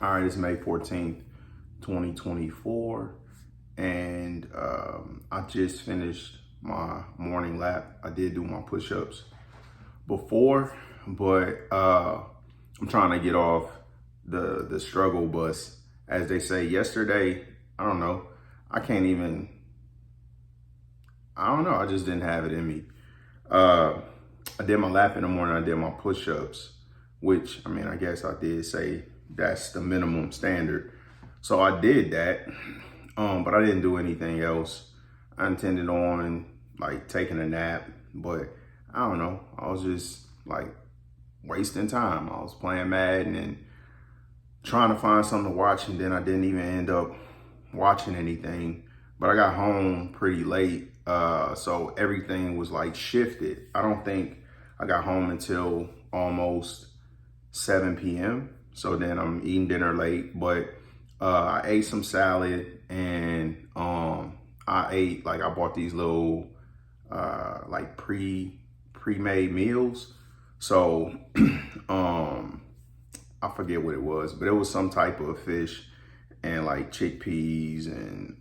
All right, it's May 14th, 2024, and I just finished my morning lap. I did do my push-ups before, but I'm trying to get off the struggle bus. As they say, yesterday, I don't know, I just didn't have it in me. I did my lap in the morning, I did my push-ups, which, I mean, I guess I did say that's the minimum standard. So I did that, but I didn't do anything else. I intended on like taking a nap, but I don't know. I was just like wasting time. I was playing Madden and trying to find something to watch, and then I didn't even end up watching anything. But I got home pretty late, so everything was like shifted. I don't think I got home until almost 7 p.m. So then I'm eating dinner late, but I ate some salad, and I bought these little like pre-made meals. So I forget what it was, but it was some type of fish and like chickpeas and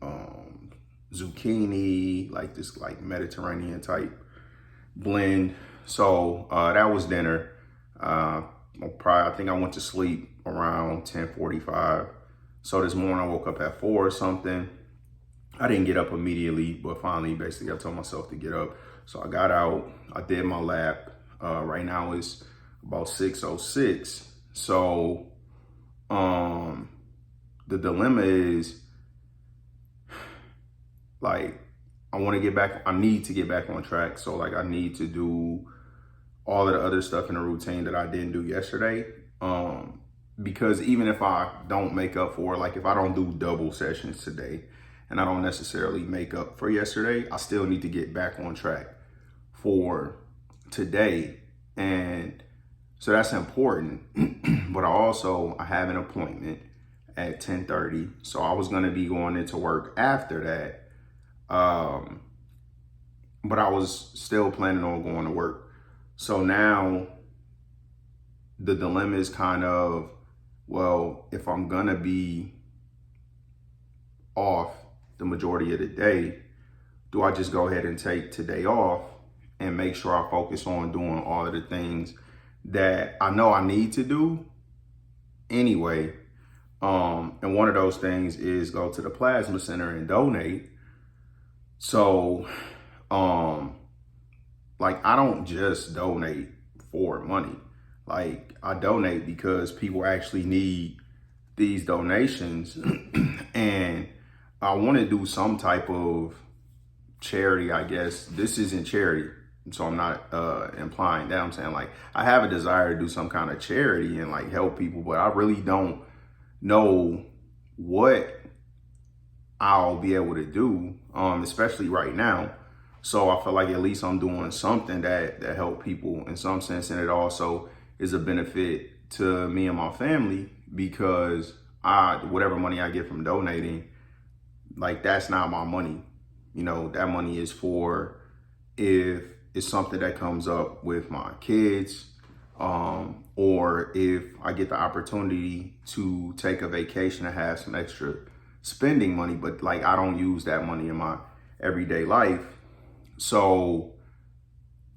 zucchini, like this like Mediterranean type blend. So that was dinner. I think I went to sleep around 10:45. So this morning I woke up at 4 or something. I didn't get up immediately, but finally, basically, I told myself to get up. So I got out, I did my lap. Right now it's about 6:06. So the dilemma is like, I need to get back on track. So like I need to do all of the other stuff in the routine that I didn't do yesterday. Because even if I don't make up for it, like if I don't do double sessions today and I don't necessarily make up for yesterday, I still need to get back on track for today. And so that's important. But I have an appointment at 10:30. So I was gonna be going into work after that. But I was still planning on going to work. So now the dilemma is kind of, well, if I'm gonna be off the majority of the day, do I just go ahead and take today off and make sure I focus on doing all of the things that I know I need to do anyway? And one of those things is go to the plasma center and donate. So, like I don't just donate for money. Like I donate because people actually need these donations and I want to do some type of charity, I guess. This isn't charity, so I'm not implying that. I'm saying like I have a desire to do some kind of charity and like help people, but I really don't know what I'll be able to do, especially right now. So I feel like at least I'm doing something that help people in some sense, and it also is a benefit to me and my family because whatever money I get from donating, like that's not my money. You know, that money is for if it's something that comes up with my kids, or if I get the opportunity to take a vacation and have some extra spending money, but like I don't use that money in my everyday life. So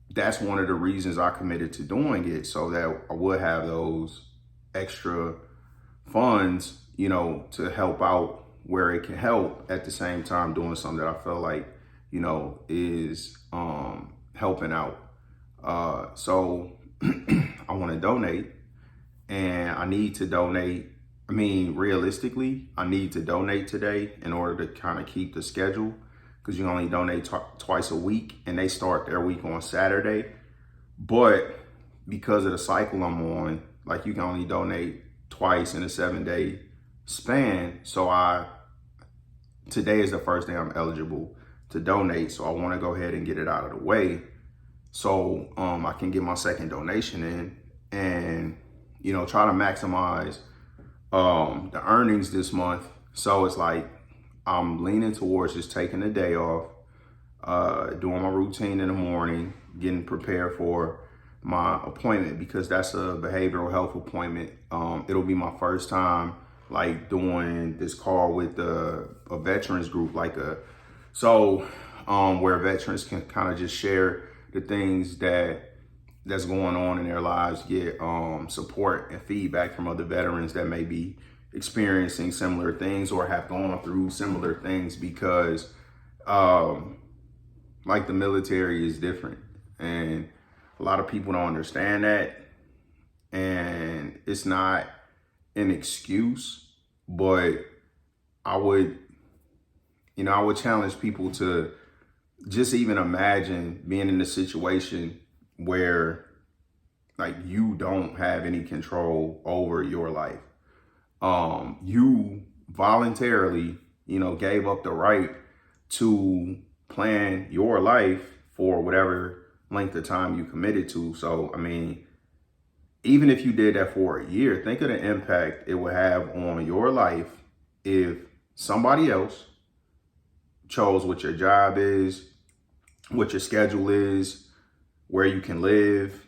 that's one of the reasons I committed to doing it, so that I would have those extra funds, you know, to help out where it can help, at the same time doing something that I feel like, you know, is helping out. So I want to donate, and I need to donate. I mean, realistically, I need to donate today in order to kind of keep the schedule, because you only donate twice a week, and they start their week on Saturday. But because of the cycle I'm on, like you can only donate twice in a 7-day span. So today is the first day I'm eligible to donate. So I want to go ahead and get it out of the way, so I can get my second donation in and, you know, try to maximize the earnings this month. So it's like I'm leaning towards just taking a day off, doing my routine in the morning, getting prepared for my appointment, because that's a behavioral health appointment. It'll be my first time like doing this call with a veterans group, where veterans can kind of just share the things that's going on in their lives, get support and feedback from other veterans that may be experiencing similar things or have gone through similar things, because like the military is different, and a lot of people don't understand that. And it's not an excuse, but I would challenge people to just even imagine being in a situation where like you don't have any control over your life. You voluntarily, gave up the right to plan your life for whatever length of time you committed to. So, I mean, even if you did that for a year, think of the impact it would have on your life if somebody else chose what your job is, what your schedule is, where you can live,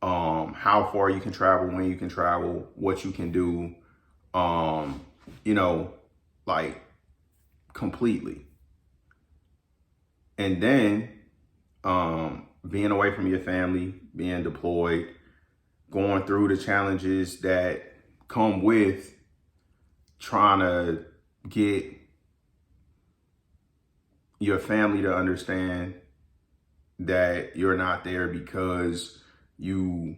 how far you can travel, when you can travel, what you can do, like completely. And then being away from your family, being deployed, going through the challenges that come with trying to get your family to understand that you're not there because you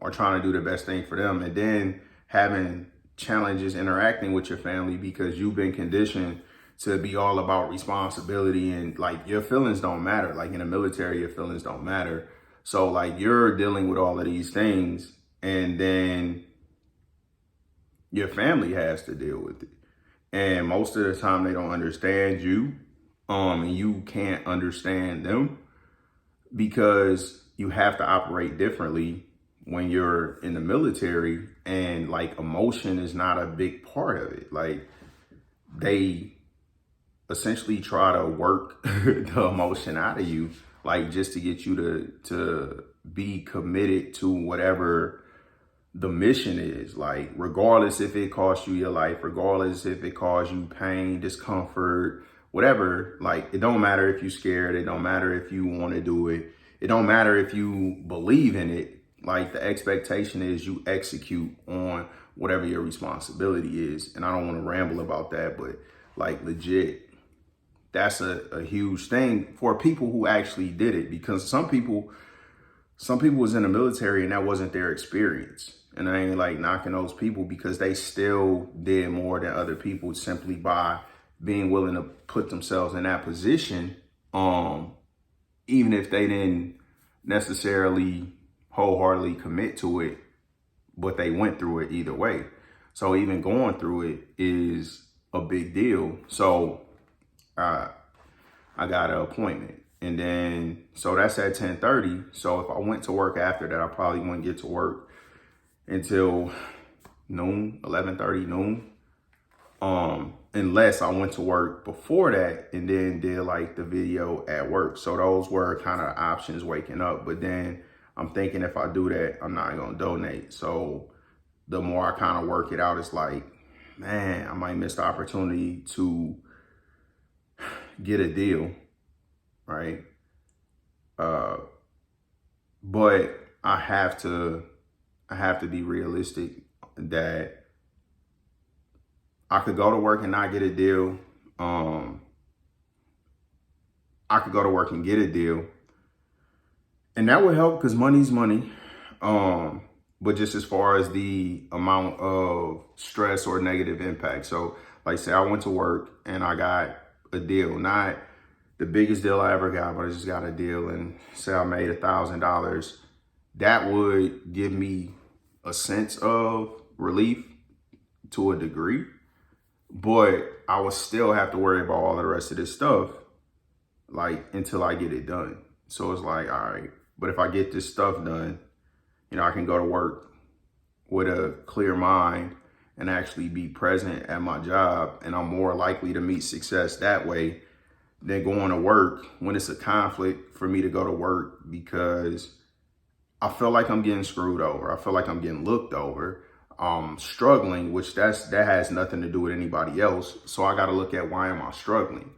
are trying to do the best thing for them, and then having challenges interacting with your family because you've been conditioned to be all about responsibility, and like your feelings don't matter. Like in the military, your feelings don't matter. So like you're dealing with all of these things, and then your family has to deal with it. And most of the time they don't understand you, and you can't understand them, because you have to operate differently when you're in the military, and like emotion is not a big part of it. Like they essentially try to work the emotion out of you, like just to get you to be committed to whatever the mission is, like regardless if it costs you your life, regardless if it causes you pain, discomfort, whatever. Like it don't matter if you're scared, it don't matter if you want to do it, it don't matter if you believe in it. Like the expectation is you execute on whatever your responsibility is. And I don't want to ramble about that, but like legit, that's a huge thing for people who actually did it, because some people was in the military and that wasn't their experience. And I ain't like knocking those people, because they still did more than other people simply by being willing to put themselves in that position, even if they didn't necessarily wholeheartedly commit to it, but they went through it either way. So even going through it is a big deal. So I got an appointment, and then so that's at 10:30. So if I went to work after that, I probably wouldn't get to work until noon, 11:30 noon. Unless I went to work before that and then did like the video at work. So those were kind of options waking up. But then I'm thinking if I do that, I'm not gonna donate. So the more I kind of work it out, it's like, man, I might miss the opportunity to get a deal, right? But I have to be realistic that I could go to work and not get a deal. I could go to work and get a deal, and that would help because money's money. But just as far as the amount of stress or negative impact. So like say I went to work and I got a deal, not the biggest deal I ever got, but I just got a deal, and say I made $1,000. That would give me a sense of relief to a degree, but I would still have to worry about all the rest of this stuff, like until I get it done. So it's like, all right, but if I get this stuff done, I can go to work with a clear mind and actually be present at my job, and I'm more likely to meet success that way than going to work when it's a conflict for me to go to work because I feel like I'm getting screwed over. I feel like I'm getting looked over. struggling, which that has nothing to do with anybody else. So I got to look at, why am I struggling?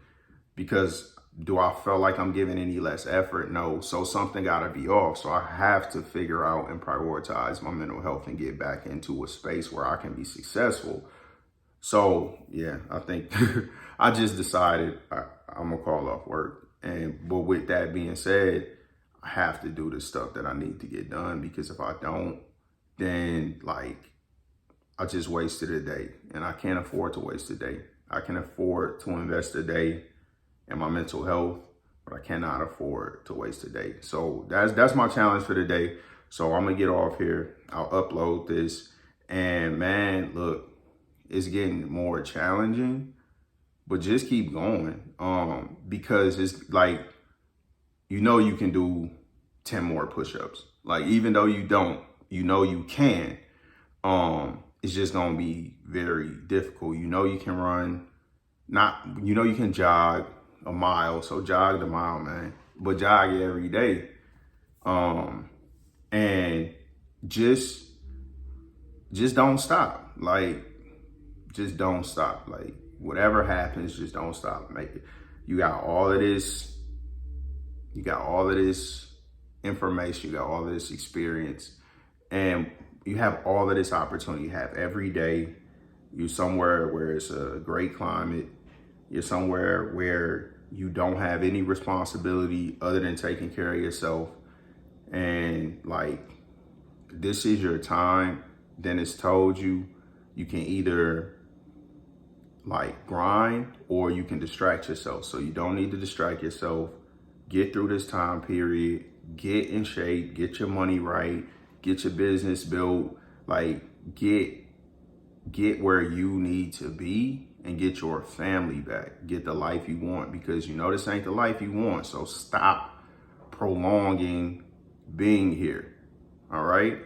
Because do I feel like I'm giving any less effort? No. So something got to be off. So I have to figure out and prioritize my mental health and get back into a space where I can be successful. So yeah, I think I just decided I'm gonna call off work. But with that being said, I have to do the stuff that I need to get done, because if I don't, then like I just wasted a day, and I can't afford to waste a day. I can afford to invest a day in my mental health, but I cannot afford to waste a day. So that's my challenge for the day. So I'm gonna get off here. I'll upload this, and man, look, it's getting more challenging, but just keep going. Because it's like, you can do 10 more push-ups. Like, even though you don't, you can. It's just gonna be very difficult. You can run, you can jog a mile. So jog the mile, man. But jog it every day. And just don't stop. Like, just don't stop. Like, whatever happens, just don't stop. Make it. You got all of this information, you got all of this experience, and you have all of this opportunity. You have every day. You're somewhere where it's a great climate. You're somewhere where you don't have any responsibility other than taking care of yourself. And like, this is your time. Dennis told you, you can either like grind or you can distract yourself. So you don't need to distract yourself. Get through this time period, get in shape, get your money right, get your business built, like get where you need to be, and get your family back, get the life you want, because this ain't the life you want. So stop prolonging being here. All right.